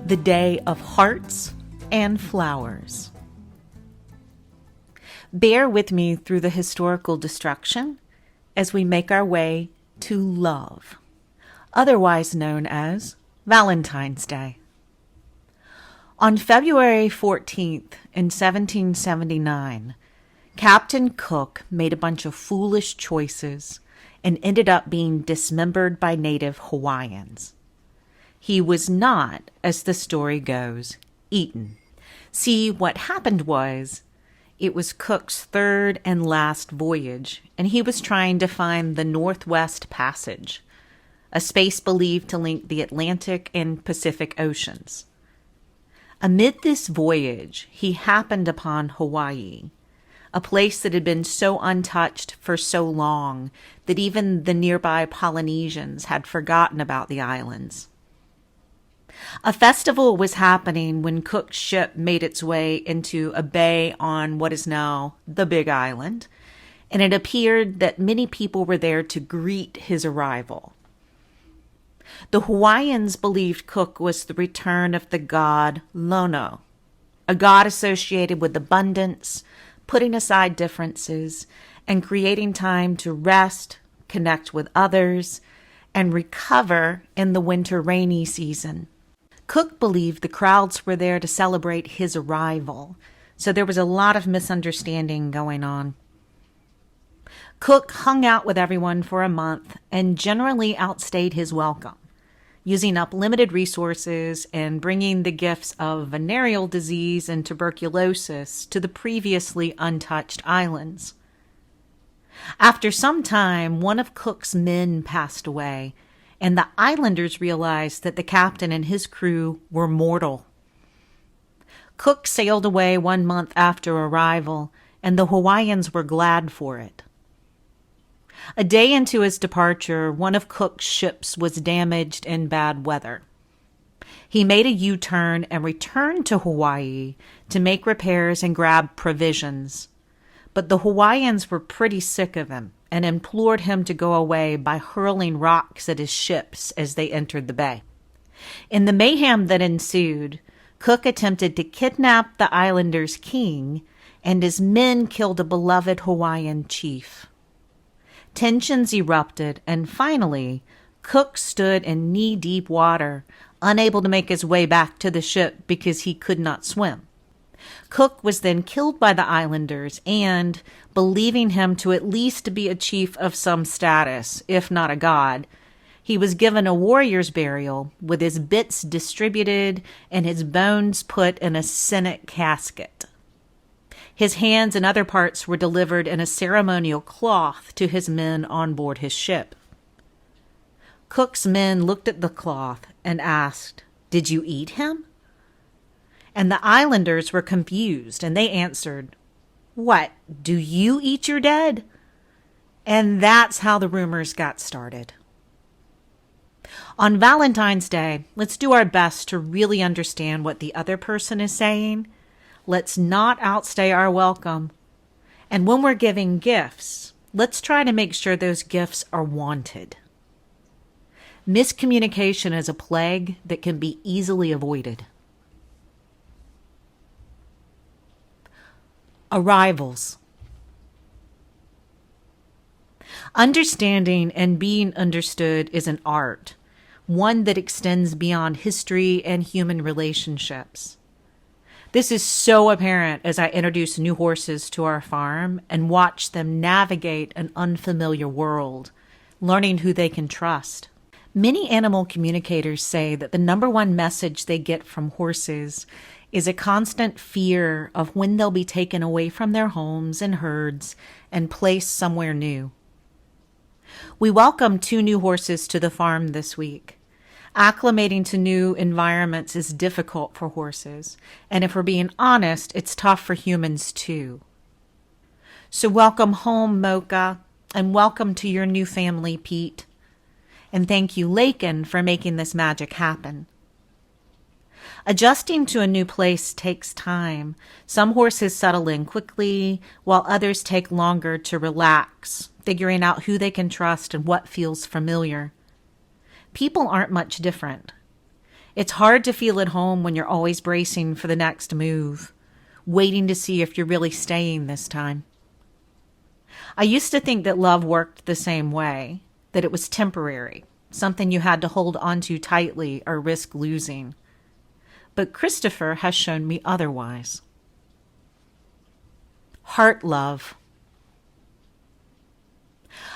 the day of hearts and flowers. Bear with me through the historical destruction as we make our way to love, otherwise known as Valentine's Day. On February 14th in 1779, Captain Cook made a bunch of foolish choices and ended up being dismembered by native Hawaiians. He was not, as the story goes, eaten. See, what happened was, it was Cook's third and last voyage, and he was trying to find the Northwest Passage, a space believed to link the Atlantic and Pacific Oceans. Amid this voyage, he happened upon Hawaii, a place that had been so untouched for so long that even the nearby Polynesians had forgotten about the islands. A festival was happening when Cook's ship made its way into a bay on what is now the Big Island, and it appeared that many people were there to greet his arrival. The Hawaiians believed Cook was the return of the god Lono, a god associated with abundance, putting aside differences, and creating time to rest, connect with others, and recover in the winter rainy season. Cook believed the crowds were there to celebrate his arrival, so there was a lot of misunderstanding going on. Cook hung out with everyone for a month and generally outstayed his welcome, using up limited resources and bringing the gifts of venereal disease and tuberculosis to the previously untouched islands. After some time, one of Cook's men passed away, and the islanders realized that the captain and his crew were mortal. Cook sailed away 1 month after arrival, and the Hawaiians were glad for it. A day into his departure, one of Cook's ships was damaged in bad weather. He made a U-turn and returned to Hawaii to make repairs and grab provisions. But the Hawaiians were pretty sick of him and implored him to go away by hurling rocks at his ships as they entered the bay. In the mayhem that ensued, Cook attempted to kidnap the islanders' king, and his men killed a beloved Hawaiian chief. Tensions erupted, and finally, Cook stood in knee-deep water, unable to make his way back to the ship because he could not swim. Cook was then killed by the islanders and, believing him to at least be a chief of some status, if not a god, he was given a warrior's burial with his bits distributed and his bones put in a Senate casket. His hands and other parts were delivered in a ceremonial cloth to his men on board his ship. Cook's men looked at the cloth and asked, "Did you eat him?" And the islanders were confused, and they answered, "What, do you eat your dead?" And that's how the rumors got started. On Valentine's Day, let's do our best to really understand what the other person is saying. Let's not outstay our welcome. And when we're giving gifts, let's try to make sure those gifts are wanted. Miscommunication is a plague that can be easily avoided. Arrivals. Understanding and being understood is an art, one that extends beyond history and human relationships. This is so apparent as I introduce new horses to our farm and watch them navigate an unfamiliar world, learning who they can trust. Many animal communicators say that the number one message they get from horses is a constant fear of when they'll be taken away from their homes and herds and placed somewhere new. We welcomed 2 new horses to the farm this week. Acclimating to new environments is difficult for horses, and if we're being honest, it's tough for humans too. So welcome home, Mocha, and welcome to your new family, Pete. And thank you, Lakin, for making this magic happen. Adjusting to a new place takes time. Some horses settle in quickly, while others take longer to relax, figuring out who they can trust and what feels familiar. People aren't much different. It's hard to feel at home when you're always bracing for the next move, waiting to see if you're really staying this time. I used to think that love worked the same way, that it was temporary, something you had to hold onto tightly or risk losing. But Christopher has shown me otherwise. Heart love.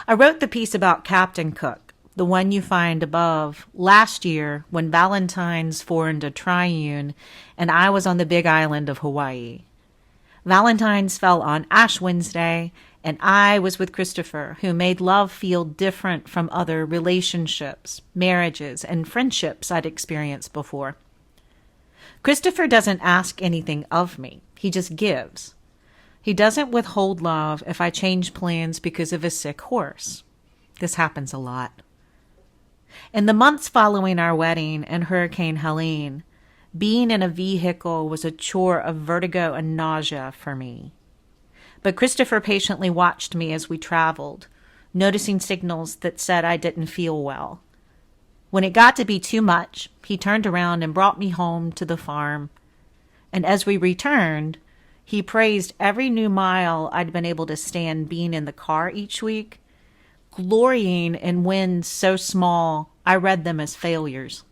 I wrote the piece about Captain Cook, the one you find above, last year when Valentine's formed a triune and I was on the big island of Hawaii. Valentine's fell on Ash Wednesday, and I was with Christopher, who made love feel different from other relationships, marriages, and friendships I'd experienced before. Christopher doesn't ask anything of me. He just gives. He doesn't withhold love if I change plans because of a sick horse. This happens a lot. In the months following our wedding and Hurricane Helene, being in a vehicle was a chore of vertigo and nausea for me. But Christopher patiently watched me as we traveled, noticing signals that said I didn't feel well. When it got to be too much, he turned around and brought me home to the farm. And as we returned, he praised every new mile I'd been able to stand being in the car each week, glorying in wins so small I read them as failures.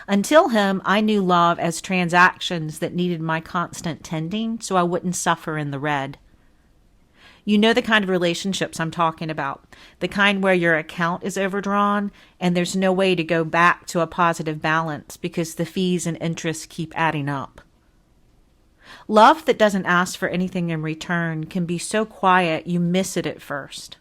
Until him, I knew love as transactions that needed my constant tending so I wouldn't suffer in the red. You know the kind of relationships I'm talking about, the kind where your account is overdrawn and there's no way to go back to a positive balance because the fees and interest keep adding up. Love that doesn't ask for anything in return can be so quiet you miss it at first.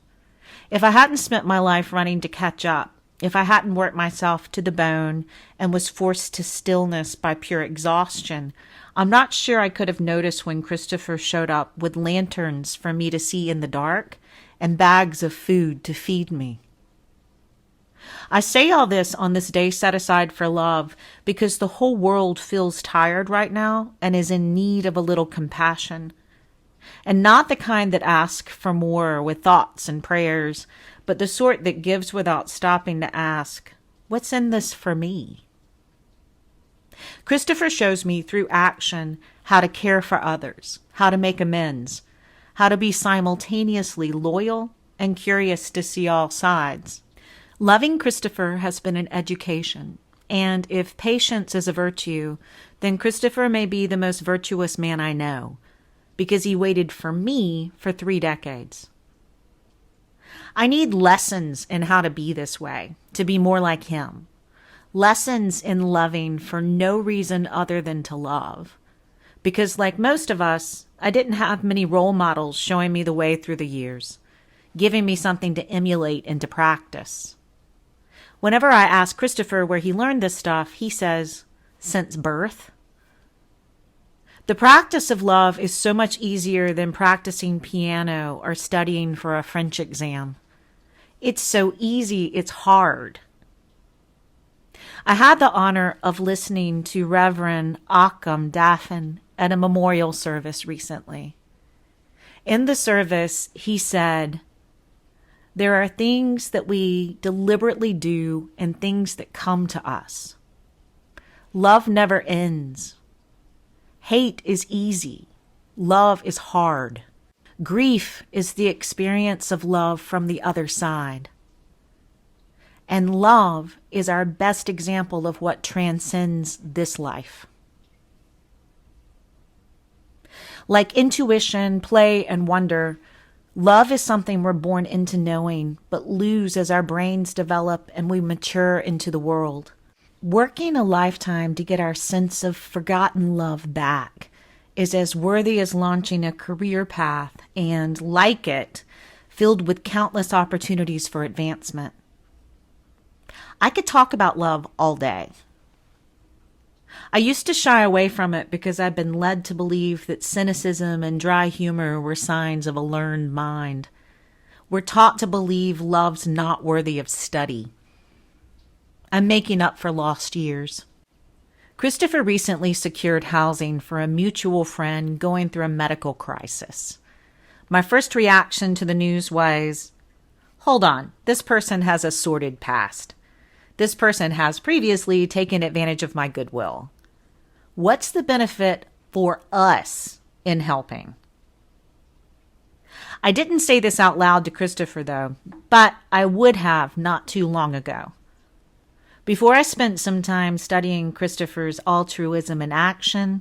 If I hadn't spent my life running to catch up, if I hadn't worked myself to the bone and was forced to stillness by pure exhaustion, I'm not sure I could have noticed when Christopher showed up with lanterns for me to see in the dark and bags of food to feed me. I say all this on this day set aside for love because the whole world feels tired right now and is in need of a little compassion. And not the kind that asks for more with thoughts and prayers, but the sort that gives without stopping to ask, what's in this for me? Christopher shows me through action how to care for others, how to make amends, how to be simultaneously loyal and curious to see all sides. Loving Christopher has been an education, and if patience is a virtue, then Christopher may be the most virtuous man I know, because he waited for me for 3 decades. I need lessons in how to be this way, to be more like him. Lessons in loving for no reason other than to love. Because like most of us, I didn't have many role models showing me the way through the years, giving me something to emulate and to practice. Whenever I ask Christopher where he learned this stuff, he says, since birth. The practice of love is so much easier than practicing piano or studying for a French exam. It's so easy, it's hard. I had the honor of listening to Reverend Occam Daffin at a memorial service recently. In the service, he said, there are things that we deliberately do and things that come to us. Love never ends. Hate is easy. Love is hard. Grief is the experience of love from the other side. And love is our best example of what transcends this life. Like intuition, play, and wonder, love is something we're born into knowing, but lose as our brains develop and we mature into the world. Working a lifetime to get our sense of forgotten love back is as worthy as launching a career path and, like it, filled with countless opportunities for advancement. I could talk about love all day. I used to shy away from it because I'd been led to believe that cynicism and dry humor were signs of a learned mind. We're taught to believe love's not worthy of study. I'm making up for lost years. Christopher recently secured housing for a mutual friend going through a medical crisis. My first reaction to the news was, hold on, this person has a sordid past. This person has previously taken advantage of my goodwill. What's the benefit for us in helping? I didn't say this out loud to Christopher, though, but I would have not too long ago. Before I spent some time studying Christopher's altruism in action,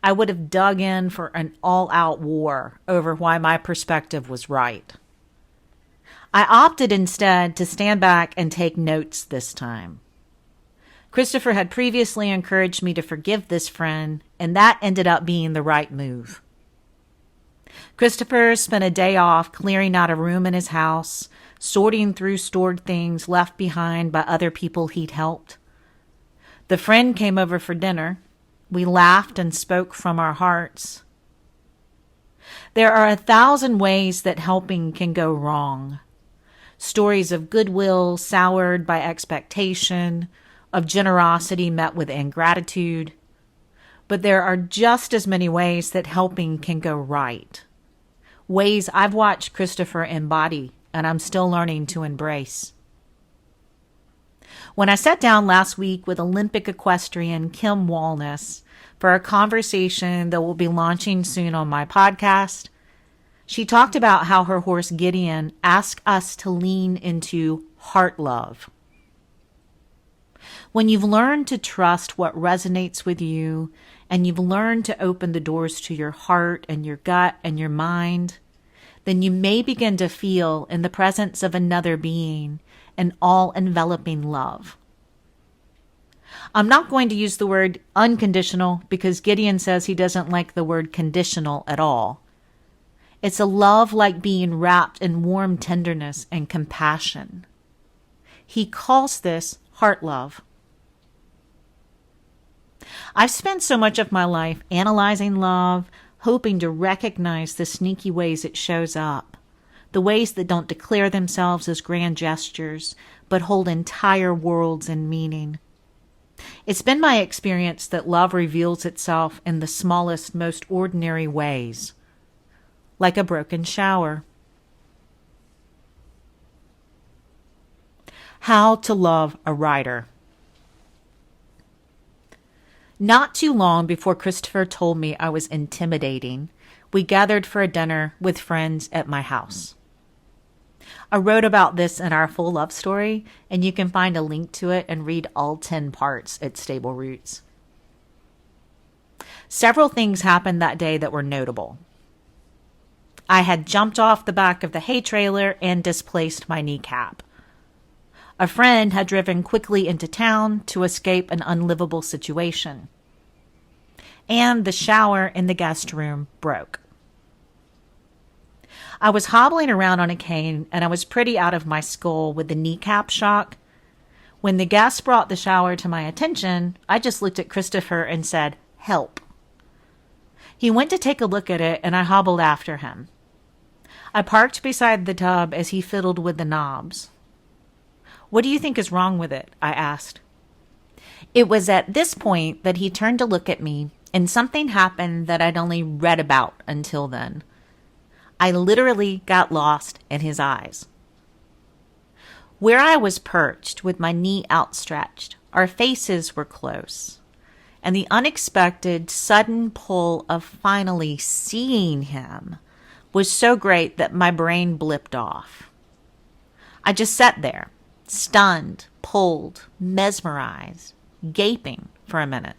I would have dug in for an all-out war over why my perspective was right. I opted instead to stand back and take notes this time. Christopher had previously encouraged me to forgive this friend, and that ended up being the right move. Christopher spent a day off clearing out a room in his house, sorting through stored things left behind by other people he'd helped. The friend came over for dinner. We laughed and spoke from our hearts. There are 1,000 ways that helping can go wrong. Stories of goodwill soured by expectation, of generosity met with ingratitude. But there are just as many ways that helping can go right. Ways I've watched Christopher embody and I'm still learning to embrace. When I sat down last week with Olympic equestrian Kim Walness for a conversation that will be launching soon on my podcast, she talked about how her horse Gideon asked us to lean into heart love. When you've learned to trust what resonates with you, and you've learned to open the doors to your heart and your gut and your mind, then you may begin to feel in the presence of another being an all-enveloping love. I'm not going to use the word unconditional because Gideon says he doesn't like the word conditional at all. It's a love like being wrapped in warm tenderness and compassion. He calls this heart love. I've spent so much of my life analyzing love, hoping to recognize the sneaky ways it shows up, the ways that don't declare themselves as grand gestures, but hold entire worlds in meaning. It's been my experience that love reveals itself in the smallest, most ordinary ways, like a broken shower. How to love a writer. Not too long before Christopher told me I was intimidating, we gathered for a dinner with friends at my house. I wrote about this in our full love story, and you can find a link to it and read all 10 parts at Stable Roots. Several things happened that day that were notable. I had jumped off the back of the hay trailer and displaced my kneecap. A friend had driven quickly into town to escape an unlivable situation. And the shower in the guest room broke. I was hobbling around on a cane, and I was pretty out of my skull with the kneecap shock. When the guest brought the shower to my attention, I just looked at Christopher and said, "Help." He went to take a look at it, and I hobbled after him. I parked beside the tub as he fiddled with the knobs. "What do you think is wrong with it?" I asked. It was at this point that he turned to look at me, and something happened that I'd only read about until then. I literally got lost in his eyes. Where I was perched with my knee outstretched, our faces were close, and the unexpected, sudden pull of finally seeing him was so great that my brain blipped off. I just sat there, stunned, pulled, mesmerized, gaping for a minute.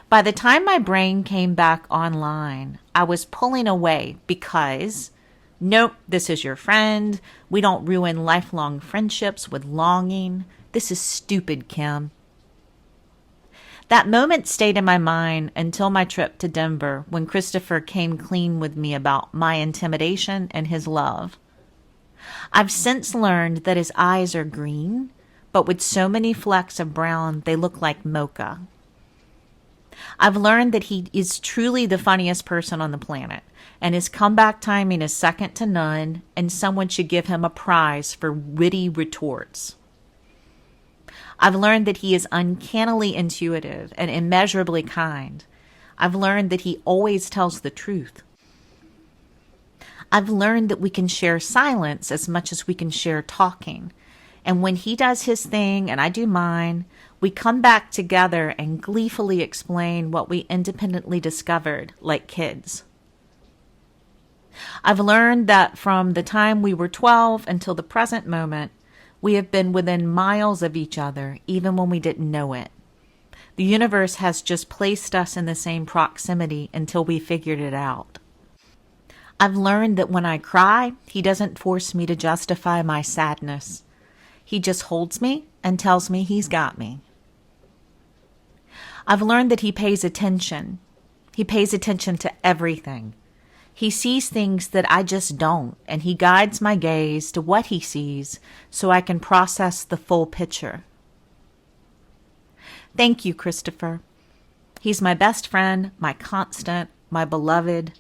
By the time my brain came back online, I was pulling away because, nope, this is your friend. We don't ruin lifelong friendships with longing. This is stupid, Kim. That moment stayed in my mind until my trip to Denver when Christopher came clean with me about my intimidation and his love. I've since learned that his eyes are green, but with so many flecks of brown, they look like mocha. I've learned that he is truly the funniest person on the planet, and his comeback timing is second to none, and someone should give him a prize for witty retorts. I've learned that he is uncannily intuitive and immeasurably kind. I've learned that he always tells the truth. I've learned that we can share silence as much as we can share talking, And when he does his thing and I do mine, we come back together and gleefully explain what we independently discovered, like kids. I've learned that from the time we were 12 until the present moment, we have been within miles of each other, even when we didn't know it. The universe has just placed us in the same proximity until we figured it out. I've learned that when I cry, he doesn't force me to justify my sadness. He just holds me and tells me he's got me. I've learned that he pays attention. He pays attention to everything. He sees things that I just don't, and he guides my gaze to what he sees so I can process the full picture. Thank you, Christopher. He's my best friend, my constant, my beloved.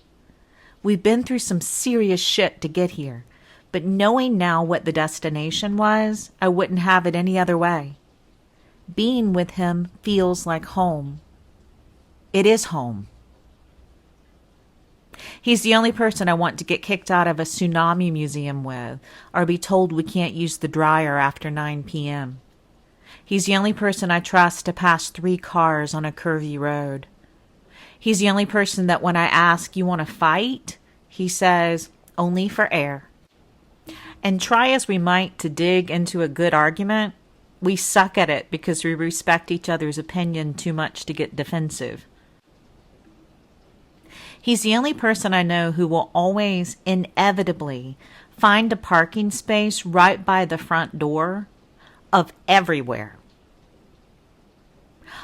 We've been through some serious shit to get here, but knowing now what the destination was, I wouldn't have it any other way. Being with him feels like home. It is home. He's the only person I want to get kicked out of a tsunami museum with, or be told we can't use the dryer after 9 p.m. He's the only person I trust to pass 3 cars on a curvy road. He's the only person that when I ask, "You want to fight?" he says, "Only for air." And try as we might to dig into a good argument, we suck at it because we respect each other's opinion too much to get defensive. He's the only person I know who will always inevitably find a parking space right by the front door of everywhere.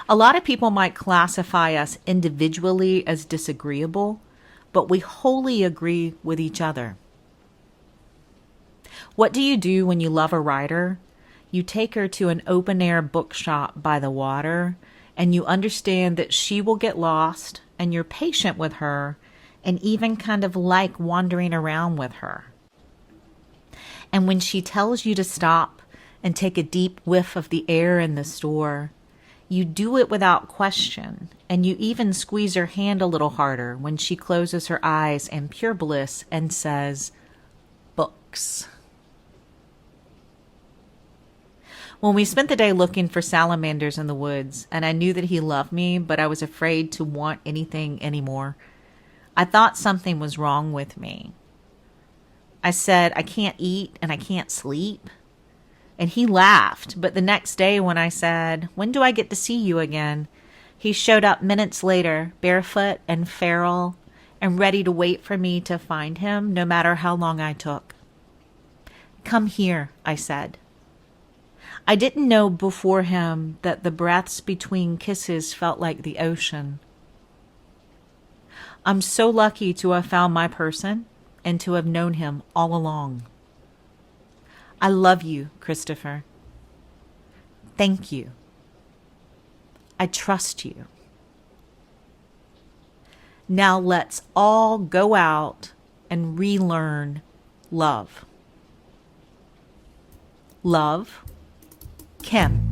A lot of people might classify us individually as disagreeable, but we wholly agree with each other. What do you do when you love a writer? You take her to an open-air bookshop by the water, and you understand that she will get lost, and you're patient with her, and even kind of like wandering around with her. And when she tells you to stop and take a deep whiff of the air in the store, you do it without question, and you even squeeze her hand a little harder when she closes her eyes in pure bliss and says, "Books." When we spent the day looking for salamanders in the woods, and I knew that he loved me, but I was afraid to want anything anymore, I thought something was wrong with me. I said, "I can't eat and I can't sleep." And he laughed, but the next day when I said, "When do I get to see you again?" he showed up minutes later, barefoot and feral, and ready to wait for me to find him, no matter how long I took. "Come here," I said. I didn't know before him that the breaths between kisses felt like the ocean. I'm so lucky to have found my person and to have known him all along. I love you, Christopher. Thank you. I trust you. Now let's all go out and relearn love. Love, Kim.